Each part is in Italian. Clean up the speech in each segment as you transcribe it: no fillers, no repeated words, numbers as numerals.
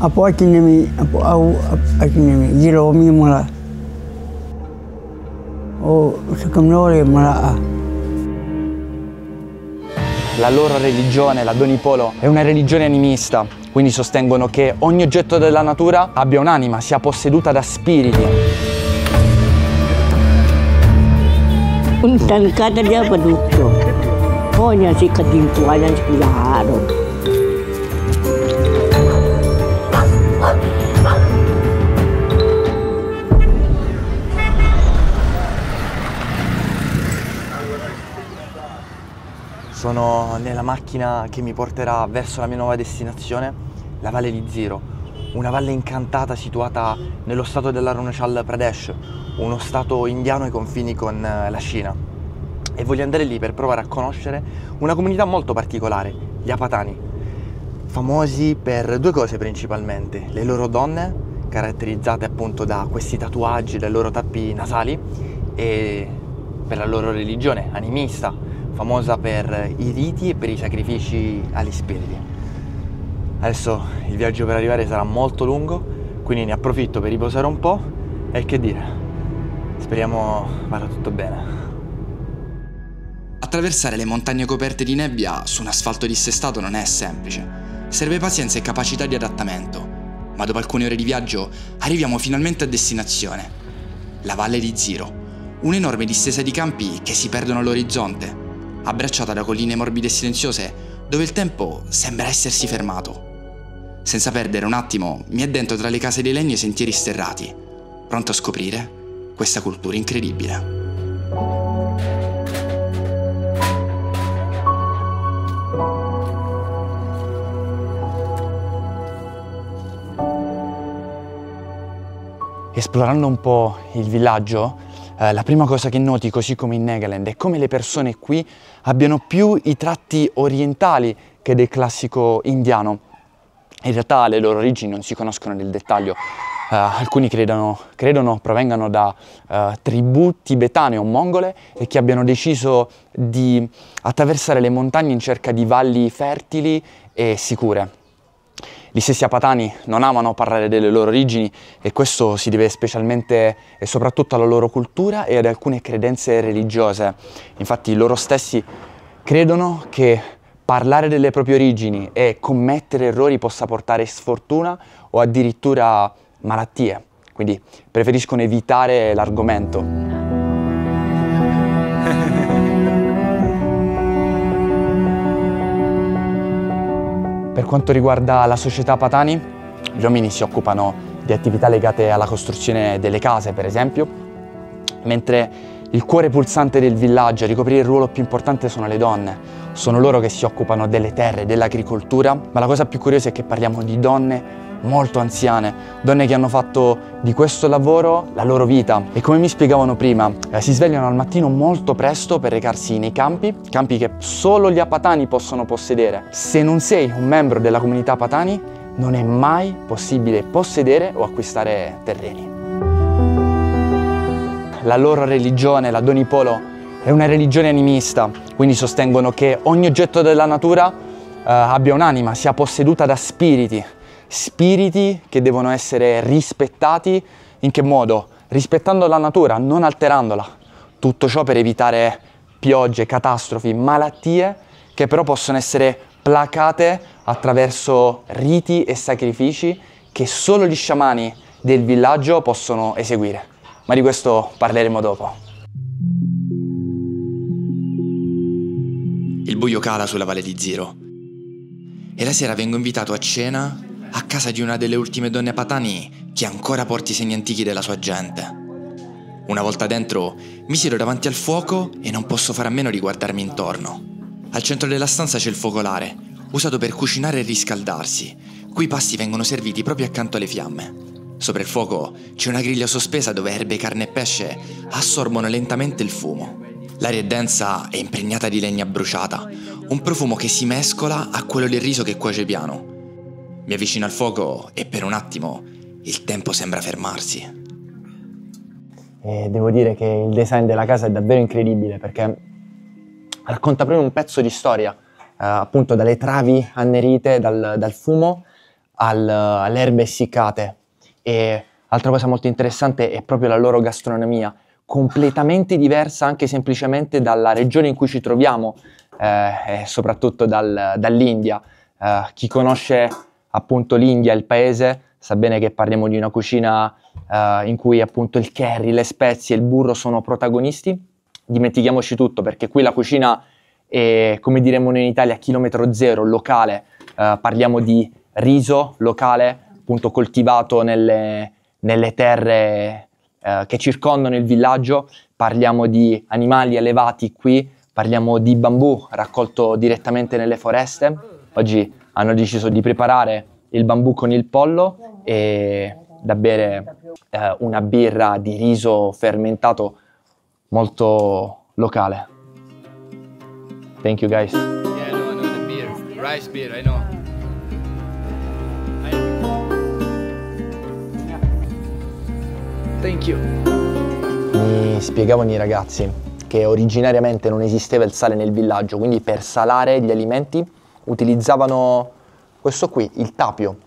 Apo atinemi, apo au atinemi, jiro mi mula. O sekamnore mala. La loro religione, la Donipolo, è una religione animista, quindi sostengono che ogni oggetto della natura abbia un'anima, sia posseduta da spiriti. Untan kada dia padukto. Pokoknya si ketimpuanan sekilaron. Sono nella macchina che mi porterà verso la mia nuova destinazione, la Valle di Ziro, una valle incantata situata nello stato dell'Arunachal Pradesh, uno stato indiano ai confini con la Cina. E voglio andare lì per provare a conoscere una comunità molto particolare, gli Apatani, famosi per due cose principalmente: le loro donne, caratterizzate appunto da questi tatuaggi, le loro tappi nasali, e per la loro religione animista, famosa per i riti e per i sacrifici agli spiriti. Adesso il viaggio per arrivare sarà molto lungo, quindi ne approfitto per riposare un po' e che dire, speriamo vada tutto bene. Attraversare le montagne coperte di nebbia su un asfalto dissestato non è semplice. Serve pazienza e capacità di adattamento, ma dopo alcune ore di viaggio arriviamo finalmente a destinazione, la Valle di Ziro, un'enorme distesa di campi che si perdono all'orizzonte, abbracciata da colline morbide e silenziose dove il tempo sembra essersi fermato. Senza perdere un attimo mi addentro tra le case dei legni e i sentieri sterrati, pronto a scoprire questa cultura incredibile. Esplorando un po' il villaggio, la prima cosa che noti, così come in Nagaland, è come le persone qui abbiano più i tratti orientali che del classico indiano. In realtà le loro origini non si conoscono nel dettaglio. Alcuni credono provengano da tribù tibetane o mongole e che abbiano deciso di attraversare le montagne in cerca di valli fertili e sicure. Gli stessi Apatani non amano parlare delle loro origini e questo si deve specialmente e soprattutto alla loro cultura e ad alcune credenze religiose. Infatti loro stessi credono che parlare delle proprie origini e commettere errori possa portare sfortuna o addirittura malattie, quindi preferiscono evitare l'argomento. Per quanto riguarda la società Apatani, gli uomini si occupano di attività legate alla costruzione delle case, per esempio, mentre il cuore pulsante del villaggio, a ricoprire il ruolo più importante, sono le donne. Sono loro che si occupano delle terre, dell'agricoltura, ma la cosa più curiosa è che parliamo di donne molto anziane, donne che hanno fatto di questo lavoro la loro vita e, come mi spiegavano prima, si svegliano al mattino molto presto per recarsi nei campi che solo gli Apatani possono possedere. Se non sei un membro della comunità Apatani non è mai possibile possedere o acquistare terreni. La loro religione, la Donipolo, è una religione animista, quindi sostengono che ogni oggetto della natura abbia un'anima, sia posseduta da spiriti che devono essere rispettati. In che modo? Rispettando la natura, non alterandola. Tutto ciò per evitare piogge, catastrofi, malattie che però possono essere placate attraverso riti e sacrifici che solo gli sciamani del villaggio possono eseguire. Ma di questo parleremo dopo. Il buio cala sulla Valle di Ziro e la sera vengo invitato a cena a casa di una delle ultime donne Apatani che ancora porta i segni antichi della sua gente. Una volta dentro mi siedo davanti al fuoco e non posso fare a meno di guardarmi intorno. Al centro della stanza c'è il focolare, usato per cucinare e riscaldarsi. Qui i pasti vengono serviti proprio accanto alle fiamme. Sopra il fuoco c'è una griglia sospesa dove erbe, carne e pesce assorbono lentamente il fumo. L'aria è densa e impregnata di legna bruciata, un profumo che si mescola a quello del riso che cuoce piano. Mi avvicino al fuoco e per un attimo il tempo sembra fermarsi. Devo dire che il design della casa è davvero incredibile perché racconta proprio un pezzo di storia, appunto dalle travi annerite dal fumo alle erbe essiccate. E altra cosa molto interessante è proprio la loro gastronomia, completamente diversa anche semplicemente dalla regione in cui ci troviamo, e soprattutto dall'India. Chi conosce appunto l'India, il paese, sa bene che parliamo di una cucina in cui appunto il curry, le spezie, il burro sono protagonisti. Dimentichiamoci tutto, perché qui la cucina è, come diremmo noi in Italia, chilometro zero, locale. Parliamo di riso locale, appunto coltivato nelle terre che circondano il villaggio. Parliamo di animali allevati qui, parliamo di bambù raccolto direttamente nelle foreste. Oggi hanno deciso di preparare il bambù con il pollo e da bere una birra di riso fermentato molto locale. Thank you guys. Yeah, I know the beer. Rice beer, I know. Thank you. Mi spiegavano i ragazzi che originariamente non esisteva il sale nel villaggio, quindi per salare gli alimenti utilizzavano questo qui, il tapio,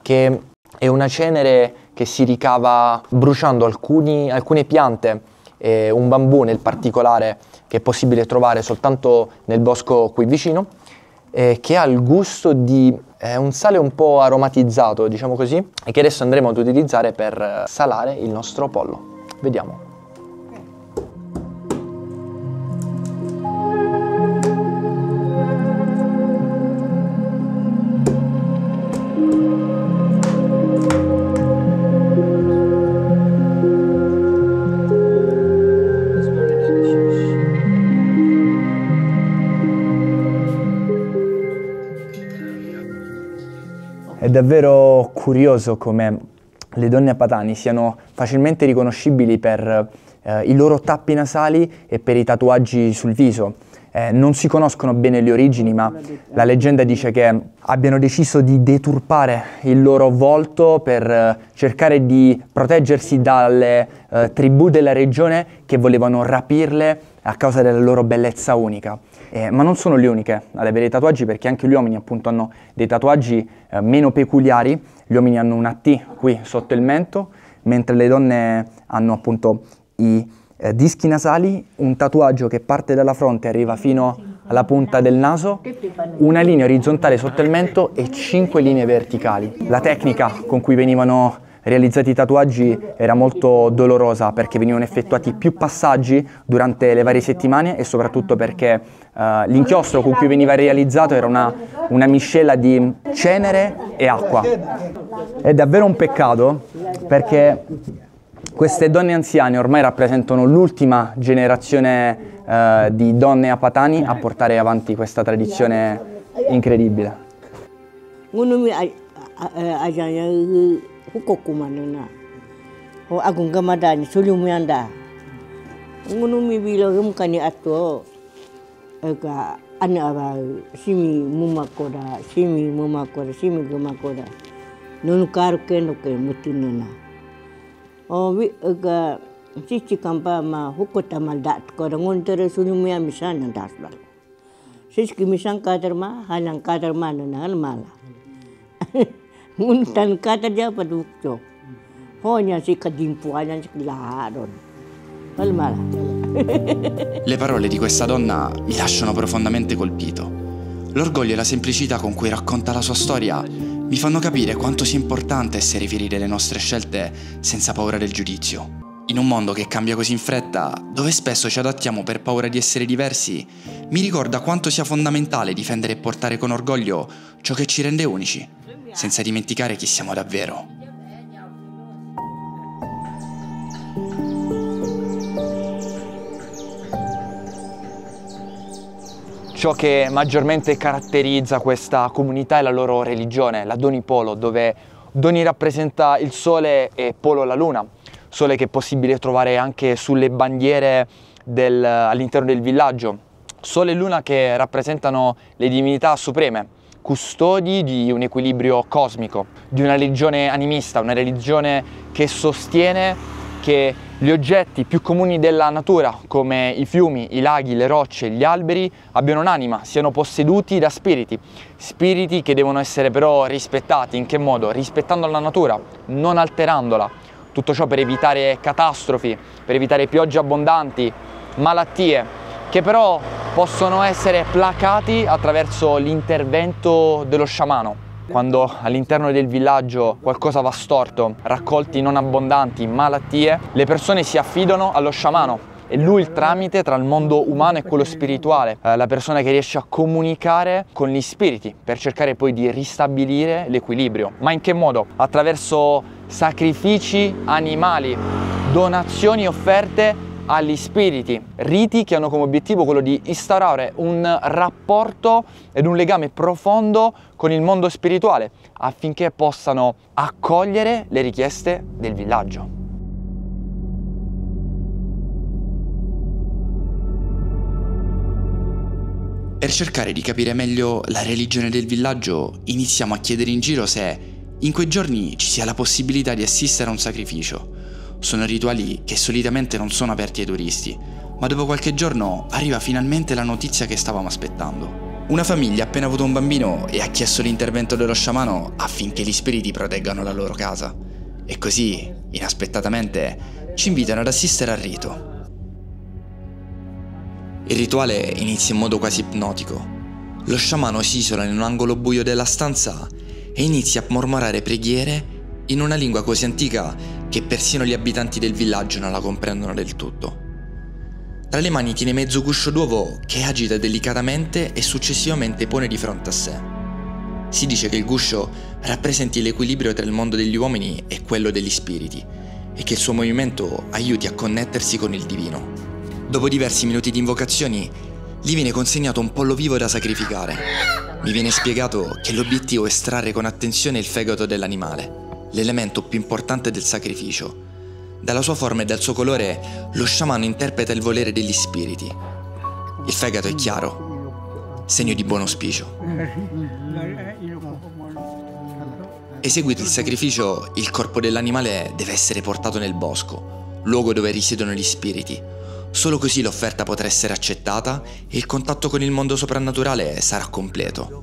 che è una cenere che si ricava bruciando alcune piante, un bambù nel particolare, che è possibile trovare soltanto nel bosco qui vicino, che ha il gusto di un sale un po' aromatizzato, diciamo così, e che adesso andremo ad utilizzare per salare il nostro pollo. Vediamo. È davvero curioso come le donne apatani siano facilmente riconoscibili per i loro tappi nasali e per i tatuaggi sul viso. Non si conoscono bene le origini, ma la leggenda dice che abbiano deciso di deturpare il loro volto per cercare di proteggersi dalle tribù della regione che volevano rapirle a causa della loro bellezza unica. Ma non sono le uniche ad avere i tatuaggi, perché anche gli uomini appunto hanno dei tatuaggi meno peculiari. Gli uomini hanno una T qui sotto il mento, mentre le donne hanno appunto i dischi nasali, un tatuaggio che parte dalla fronte e arriva fino alla punta del naso, una linea orizzontale sotto il mento e 5 linee verticali. La tecnica con cui venivano realizzati i tatuaggi era molto dolorosa, perché venivano effettuati più passaggi durante le varie settimane e soprattutto perché l'inchiostro con cui veniva realizzato era una miscela di cenere e acqua. È davvero un peccato, perché queste donne anziane ormai rappresentano l'ultima generazione di donne apatani a portare avanti questa tradizione incredibile. Hukokumanana ho agung gamadani sulumyanda ngunumi bilogum kani atto ega ana simi mumakoda simi gumakoda nonu karuke noke mutununa o wi ega cici kampa ma hukota maldat koda ngontere sulumya misana dasla siski misan kaderma halang kaderma nana mala Nguntan kata dia padukco. Honya si kadimpuanan si laharon. Malmala. Le parole di questa donna mi lasciano profondamente colpito. L'orgoglio e la semplicità con cui racconta la sua storia mi fanno capire quanto sia importante essere fieri delle nostre scelte senza paura del giudizio. In un mondo che cambia così in fretta, dove spesso ci adattiamo per paura di essere diversi, mi ricorda quanto sia fondamentale difendere e portare con orgoglio ciò che ci rende unici, senza dimenticare chi siamo davvero. Ciò che maggiormente caratterizza questa comunità è la loro religione, la Doni Polo, dove Doni rappresenta il sole e Polo la luna, sole che è possibile trovare anche sulle bandiere all'interno del villaggio, sole e luna che rappresentano le divinità supreme, custodi di un equilibrio cosmico, di una religione animista, una religione che sostiene che gli oggetti più comuni della natura, come i fiumi, i laghi, le rocce, gli alberi, abbiano un'anima, siano posseduti da spiriti. Spiriti che devono essere però rispettati. In che modo? Rispettando la natura, non alterandola. Tutto ciò per evitare catastrofi, per evitare piogge abbondanti, malattie, che però possono essere placati attraverso l'intervento dello sciamano. Quando all'interno del villaggio qualcosa va storto, raccolti non abbondanti, malattie, le persone si affidano allo sciamano. È lui il tramite tra il mondo umano e quello spirituale, la persona che riesce a comunicare con gli spiriti per cercare poi di ristabilire l'equilibrio. Ma in che modo? Attraverso sacrifici animali, donazioni offerte agli spiriti, riti che hanno come obiettivo quello di instaurare un rapporto ed un legame profondo con il mondo spirituale affinché possano accogliere le richieste del villaggio. Per cercare di capire meglio la religione del villaggio, iniziamo a chiedere in giro se in quei giorni ci sia la possibilità di assistere a un sacrificio. Sono rituali che solitamente non sono aperti ai turisti, ma dopo qualche giorno arriva finalmente la notizia che stavamo aspettando. Una famiglia ha appena avuto un bambino e ha chiesto l'intervento dello sciamano affinché gli spiriti proteggano la loro casa. E così, inaspettatamente, ci invitano ad assistere al rito. Il rituale inizia in modo quasi ipnotico. Lo sciamano si isola in un angolo buio della stanza e inizia a mormorare preghiere in una lingua così antica che persino gli abitanti del villaggio non la comprendono del tutto. Tra le mani tiene mezzo guscio d'uovo che agita delicatamente e successivamente pone di fronte a sé. Si dice che il guscio rappresenti l'equilibrio tra il mondo degli uomini e quello degli spiriti e che il suo movimento aiuti a connettersi con il divino. Dopo diversi minuti di invocazioni, gli viene consegnato un pollo vivo da sacrificare. Mi viene spiegato che l'obiettivo è estrarre con attenzione il fegato dell'animale, l'elemento più importante del sacrificio. Dalla sua forma e dal suo colore, lo sciamano interpreta il volere degli spiriti. Il fegato è chiaro, segno di buon auspicio. Eseguito il sacrificio, il corpo dell'animale deve essere portato nel bosco, luogo dove risiedono gli spiriti. Solo così l'offerta potrà essere accettata e il contatto con il mondo soprannaturale sarà completo.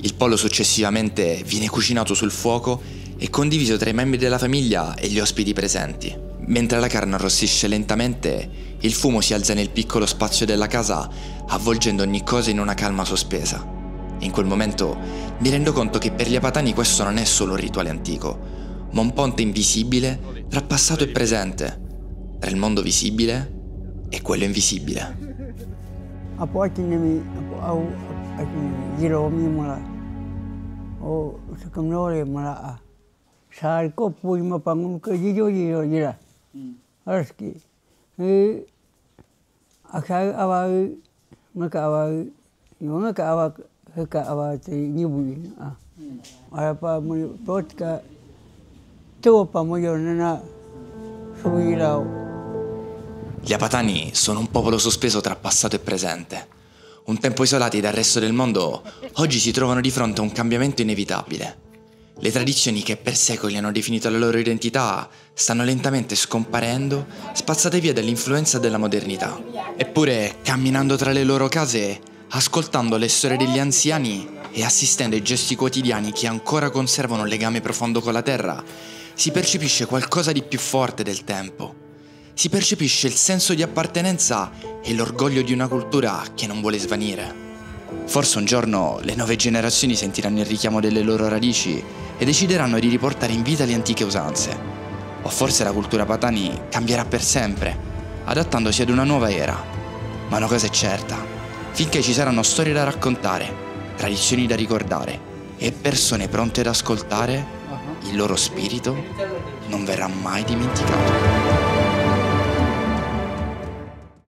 Il pollo successivamente viene cucinato sul fuoco e condiviso tra i membri della famiglia e gli ospiti presenti. Mentre la carne arrossisce lentamente, il fumo si alza nel piccolo spazio della casa, avvolgendo ogni cosa in una calma sospesa. In quel momento mi rendo conto che per gli apatani questo non è solo un rituale antico, ma un ponte invisibile tra passato e presente, tra il mondo visibile e quello invisibile. Apo atinemi au atinemi jiromi mala o sakamnore mala sar ko pui mapangun ke jijo jira arski akha awa maka awa yona ka awa te nibu apa mu totka to pa mo yona suirao. Gli apatani sono un popolo sospeso tra passato e presente. Un tempo isolati dal resto del mondo, oggi si trovano di fronte a un cambiamento inevitabile. Le tradizioni che per secoli hanno definito la loro identità stanno lentamente scomparendo, spazzate via dall'influenza della modernità. Eppure, camminando tra le loro case, ascoltando le storie degli anziani e assistendo ai gesti quotidiani che ancora conservano un legame profondo con la terra, si percepisce qualcosa di più forte del tempo. Si percepisce il senso di appartenenza e l'orgoglio di una cultura che non vuole svanire. Forse un giorno le nuove generazioni sentiranno il richiamo delle loro radici e decideranno di riportare in vita le antiche usanze. O forse la cultura patani cambierà per sempre, adattandosi ad una nuova era. Ma una cosa è certa, finché ci saranno storie da raccontare, tradizioni da ricordare e persone pronte ad ascoltare, il loro spirito non verrà mai dimenticato.